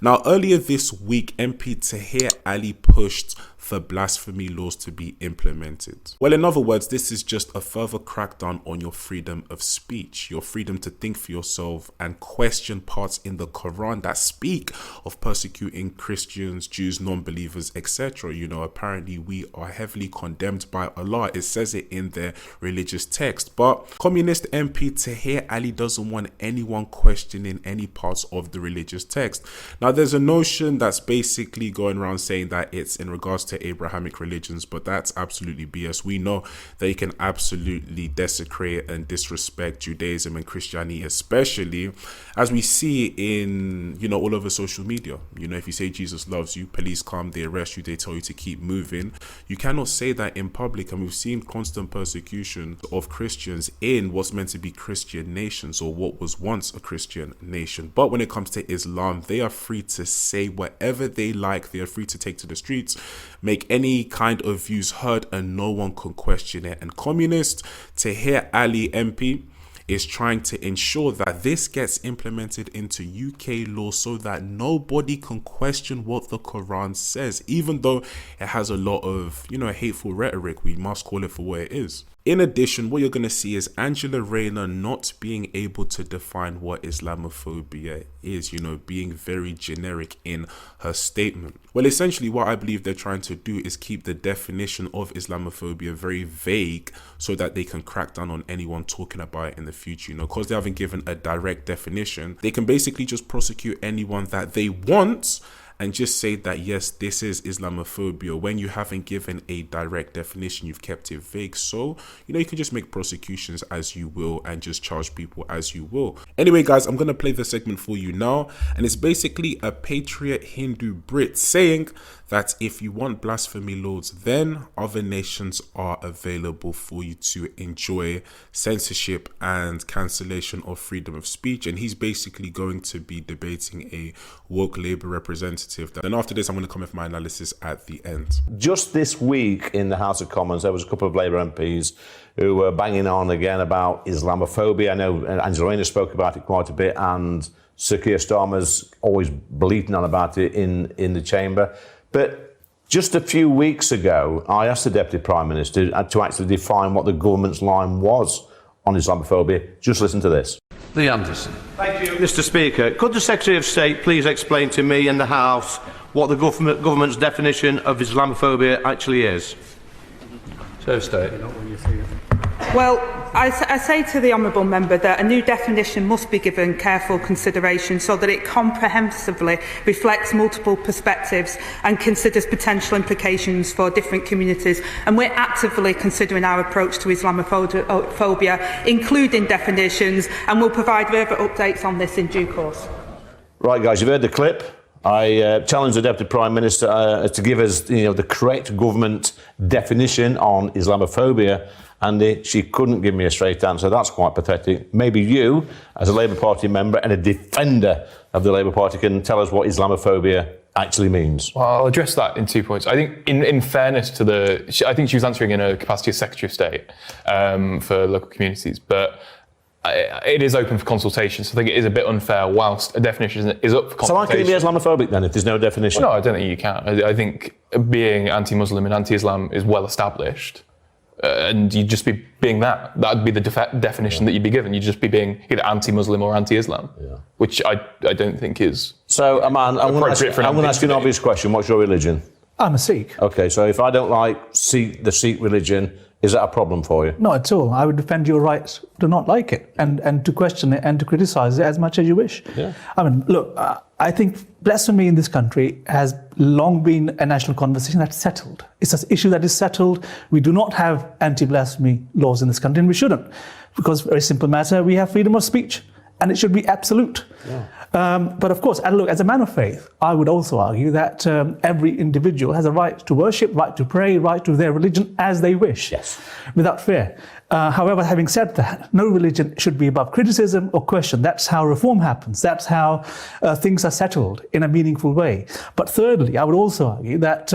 Now, earlier this week, MP Tahir Ali pushed for blasphemy laws to be implemented. Well, in other words, this is just a further crackdown on your freedom of speech, your freedom to think for yourself and question parts in the Quran that speak of persecuting Christians, Jews, non-believers, etc. You know, apparently we are heavily condemned by Allah. It says it in their religious text. But communist MP Tahir Ali doesn't want anyone questioning any parts of the religious text. Now, there's a notion that's basically going around saying that it's in regards to Abrahamic religions, but that's absolutely BS. We know they can absolutely desecrate and disrespect Judaism and Christianity, especially as we see in, you know, all over social media. You know, if you say Jesus loves you, police come, they arrest you, they tell you to keep moving. You cannot say that in public, and we've seen constant persecution of Christians in what's meant to be Christian nations, or what was once a Christian nation. But when it comes to Islam, they are free to say whatever they like. They are free to take to the streets, make any kind of views heard, and no one can question it. And communist Tahir Ali MP is trying to ensure that this gets implemented into UK law so that nobody can question what the Quran says, even though it has a lot of, you know, hateful rhetoric. We must call it for what it is. In addition, what you're going to see is Angela Rayner not being able to define what Islamophobia is, you know, being very generic in her statement. Well, essentially what I believe they're trying to do is keep the definition of Islamophobia very vague so that they can crack down on anyone talking about it in the future. You know, because they haven't given a direct definition, they can basically just prosecute anyone that they want and just say that, yes, this is Islamophobia. When you haven't given a direct definition, you've kept it vague. So, you know, you can just make prosecutions as you will and just charge people as you will. Anyway, guys, I'm going to play the segment for you now. And it's basically a Patriot Hindu Brit saying that if you want blasphemy laws, then other nations are available for you to enjoy censorship and cancellation of freedom of speech. And he's basically going to be debating a woke Labour representative. Then after this, I'm going to come with my analysis at the end. Just this week in the House of Commons, there was a couple of Labour MPs who were banging on again about Islamophobia. I know Angela Rayner spoke about it quite a bit, and Sir Keir Starmer's always bleating on about it in the chamber. But just a few weeks ago, I asked the Deputy Prime Minister to actually define what the government's line was on Islamophobia. Just listen to this. Lee Anderson. Thank you, Mr. Speaker. Could the Secretary of State please explain to me and the House what the government's definition of Islamophobia actually is? Secretary of State. Well, I say to the honourable member that a new definition must be given careful consideration so that it comprehensively reflects multiple perspectives and considers potential implications for different communities. And we're actively considering our approach to Islamophobia, including definitions, and we'll provide further updates on this in due course. Right, guys, you've heard the clip. I challenge the Deputy Prime Minister to give us, you know, the correct government definition on Islamophobia, and she couldn't give me a straight answer. That's quite pathetic. Maybe you, as a Labour Party member and a defender of the Labour Party, can tell us what Islamophobia actually means. Well, I'll address that in 2 points. I think, in fairness to I think she was answering in her capacity as Secretary of State for local communities, but it is open for consultation, so I think it is a bit unfair whilst a definition is up for consultation. So how can you be Islamophobic then if there's no definition? Well, no, I don't think you can. I think being anti-Muslim and anti-Islam is well established, and you'd just be being that. That would be the definition that you'd be given. You'd just be being either anti-Muslim or anti-Islam, which I don't think is. So, Aman, I'm going to ask you an obvious question. What's your religion? I'm a Sikh. Okay, so if I don't like the Sikh religion, is that a problem for you? Not at all. I would defend your right to not like it and to question it and to criticise it as much as you wish. Yeah. I mean, look, I think blasphemy in this country has long been a national conversation that's settled. It's an issue that is settled. We do not have anti-blasphemy laws in this country, and we shouldn't, because very simple matter, we have freedom of speech, and it should be absolute. Yeah. But of course, and look, as a man of faith, I would also argue that every individual has a right to worship, right to pray, right to their religion as they wish, without fear. However, having said that, no religion should be above criticism or question. That's how reform happens. That's how things are settled in a meaningful way. But thirdly, I would also argue that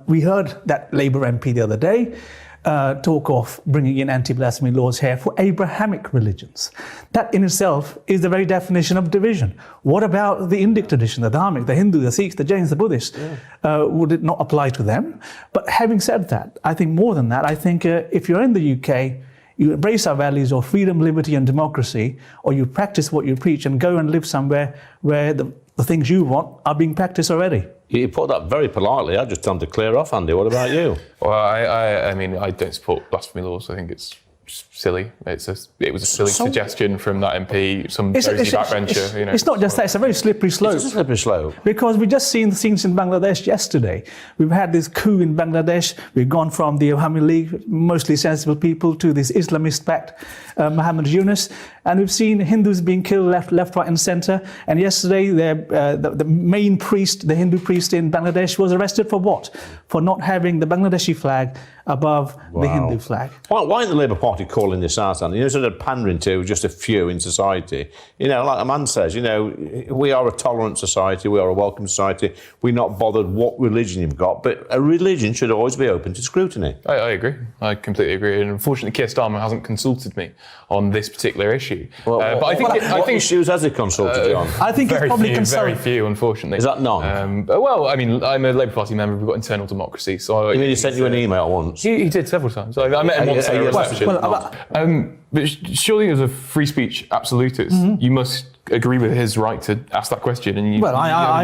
we heard that Labour MP the other day talk of bringing in anti-blasphemy laws here for Abrahamic religions. That in itself is the very definition of division. What about the Indic tradition, the Dharmic, the Hindu, the Sikhs, the Jains, the Buddhists? Would it not apply to them? But having said that, I think more than that, I think if you're in the UK, you embrace our values of freedom, liberty and democracy, or you practice what you preach and go and live somewhere where the things you want are being practiced already. You put that very politely. I just tell them to clear off, Andy. What about you? Well, I mean, I don't support blasphemy laws. I think it's silly. It was a silly suggestion from that MP, some dozy backbencher. It's not just that, it's a very slippery slope. It's a slippery slope. Because we've just seen the scenes in Bangladesh yesterday. We've had this coup in Bangladesh. We've gone from the Awami League, mostly sensible people, to this Islamist-backed Muhammad Yunus. And we've seen Hindus being killed left, right and centre. And yesterday, the main priest, the Hindu priest in Bangladesh, was arrested for what? For not having the Bangladeshi flag above the Hindu flag. Why isn't the Labour Party calling this out, Andy? Instead of pandering to just a few in society. Like a man says, we are a tolerant society, we are a welcome society. We're not bothered what religion you've got, but a religion should always be open to scrutiny. I agree. I completely agree. And unfortunately, Keir Starmer hasn't consulted me on this particular issue. But I think what issues has he consulted you on? I think it's probably very few, unfortunately. Is that none? Well, I mean, I'm a Labour Party member. We've got internal democracy, so You mean he sent you an email once? He did several times. I met him once at a reception. But surely, as a free speech absolutist, you must agree with his right to ask that question. And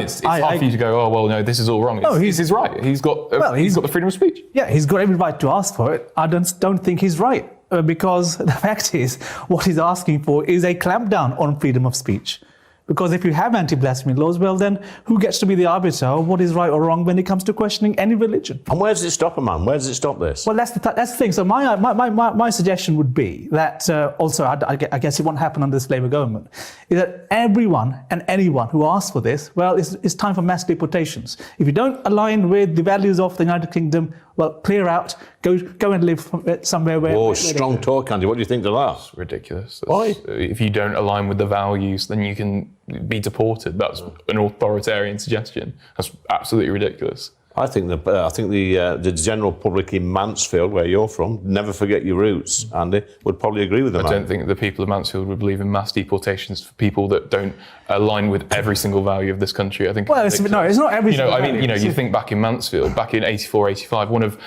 it's hard for you to go, oh well, no, this is all wrong. It's his right. He's got the freedom of speech. Yeah, he's got every right to ask for it. I don't think he's right because the fact is, what he's asking for is a clampdown on freedom of speech. Because if you have anti-blasphemy laws, well then, who gets to be the arbiter of what is right or wrong when it comes to questioning any religion? And where does it stop a man? Where does it stop this? Well, that's the thing. So my suggestion would be that, also, I guess it won't happen under this Labour government, is that everyone and anyone who asks for this, well, it's time for mass deportations. If you don't align with the values of the United Kingdom, well, clear out, go and live somewhere where... Oh, strong talk, Andy. What do you think of that? It's ridiculous. Why? If you don't align with the values, then you can be deported. That's an authoritarian suggestion. That's absolutely ridiculous. I think the general public in Mansfield, where you're from, never forget your roots, Andy, would probably agree with them. I don't think the people of Mansfield would believe in mass deportations for people that don't align with every single value of this country. I think. Well, it's not every. You think back in Mansfield, back in 84, 85, one of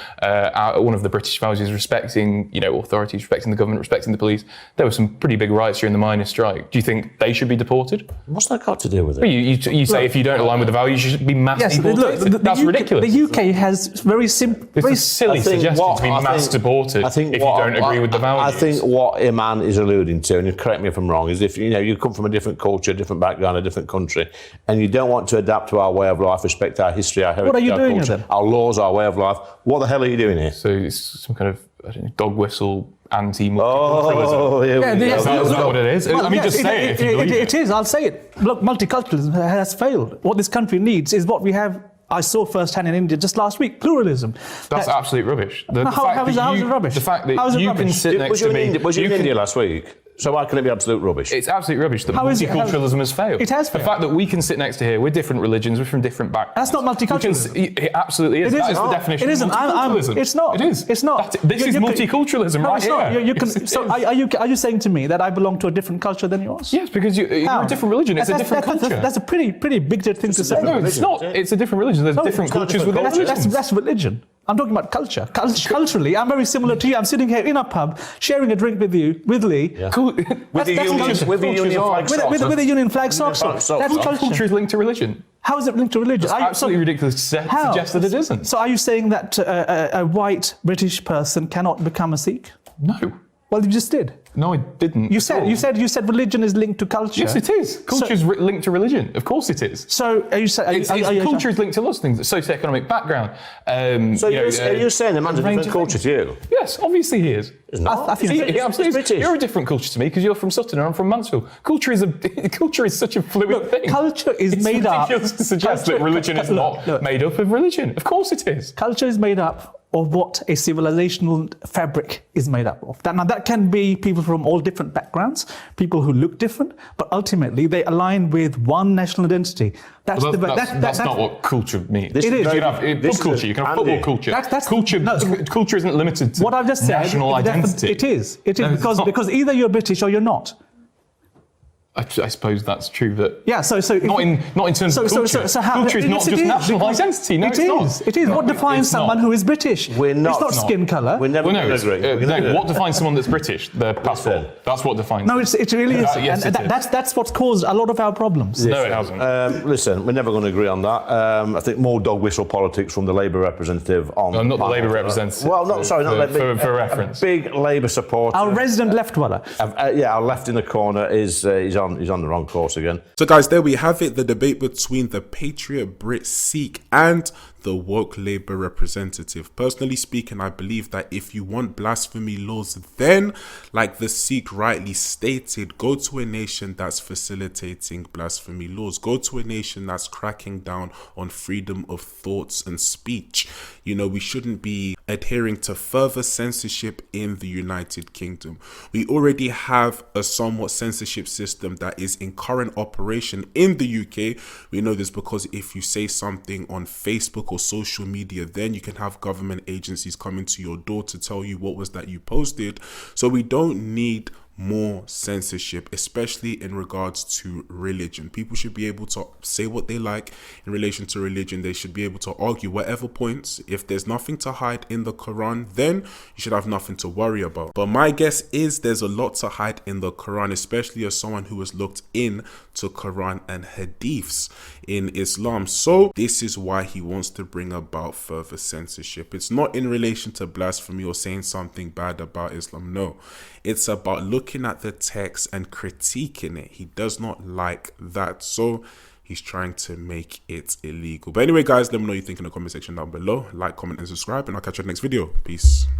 the British values is respecting, authorities, respecting the government, respecting the police. There were some pretty big riots during the miners' strike. Do you think they should be deported? What's that got to do with it? Well, you say if you don't align with the values, you should be mass deported. That's ridiculous. The UK has very simple... It's a silly suggestion to be mass deported if you don't agree with the values. I think what Iman is alluding to, and correct me if I'm wrong, is if you come from a different culture, different background, a different country, and you don't want to adapt to our way of life, respect our history, our heritage, what are you our doing culture, then? our laws, our way of life, what the hell are you doing here? So it's some kind of dog whistle anti-multiculturalism. Oh, Is that what it is? Just say it if you believe it is, I'll say it. Look, multiculturalism has failed. What this country needs is what we have. I saw firsthand in India just last week, pluralism. That's absolute rubbish. How is it rubbish? The fact that you can sit next to me... Was you in India last week? So why can it be absolute rubbish? It's absolute rubbish that multiculturalism has failed. It has failed. The fact that we can sit next to here, we're different religions, we're from different backgrounds. That's not multiculturalism. It absolutely is. That is the definition of multiculturalism. It's not. It is. It's not. This is multiculturalism right here. So are you saying to me that I belong to a different culture than yours? Yes, because you're a different religion. It's a different culture. That's a pretty big thing to say. No, it's not. It's a different religion. There's different cultures within religions. That's religion. I'm talking about culture. Culturally, I'm very similar to you. I'm sitting here in a pub, sharing a drink with you, with Lee. Yeah. With the Union flag socks. That's culture. Culture is linked to religion. How is it linked to religion? It's absolutely ridiculous to suggest that it isn't. So are you saying that a white British person cannot become a Sikh? No. Well, you just did. No, I didn't. You said religion is linked to culture. Yes, it is. Culture is linked to religion. Of course, it is. So are you saying culture is linked to lots of things? Socioeconomic background. Are you saying the man's a different culture to you? Yes, obviously he is. I think British. You're a different culture to me because you're from Sutton and I'm from Mansfield. Culture is such a fluid thing. Culture is made up. It's ridiculous to suggest that religion is not made up of religion. Of course it is. Culture is made up of what a civilizational fabric is made up of. Now, that can be people from all different backgrounds, people who look different, but ultimately they align with one national identity. That's not what culture means. It is. You can have pub culture, you can have football culture. Culture isn't limited to what I've just said, national identity. It is because either you're British or you're not. I suppose that's true. That not in terms of culture. Culture is not just national identity. No, it is. What defines someone who is British? We're not. It's not skin colour. We're never going to agree. What defines someone that's British? Their passport. That's what defines. No, it really is. Yes, and that's what's caused a lot of our problems. No, it hasn't. Listen, we're never going to agree on that. I think more dog whistle politics from the Labour representative on. No, not the Labour representative. Well, not Labour. For reference. A big Labour supporter. Our resident left dweller. Our left in the corner is he's on the wrong course again. So guys, there we have it, the debate between the Patriot Sikh and the woke Labour representative. Personally speaking, I believe that if you want blasphemy laws, then, like the Sikh rightly stated, go to a nation that's facilitating blasphemy laws. Go to a nation that's cracking down on freedom of thoughts and speech. You know, we shouldn't be adhering to further censorship in the United Kingdom. We already have a somewhat censorship system that is in current operation in the UK. We know this because if you say something on Facebook or social media, then you can have government agencies coming to your door to tell you what was that you posted. So we don't need more censorship, especially in regards to religion. People should be able to say what they like in relation to religion. They should be able to argue whatever points. If there's nothing to hide in the Quran, then you should have nothing to worry about. But my guess is there's a lot to hide in the Quran, especially as someone who has looked into Quran and hadiths in Islam. So this is why he wants to bring about further censorship. It's not in relation to blasphemy or saying something bad about Islam. No, it's about looking at the text and critiquing it. He does not like that. So he's trying to make it illegal. But anyway, guys, let me know what you think in the comment section down below. Like, comment, and subscribe, and I'll catch you in the next video. Peace.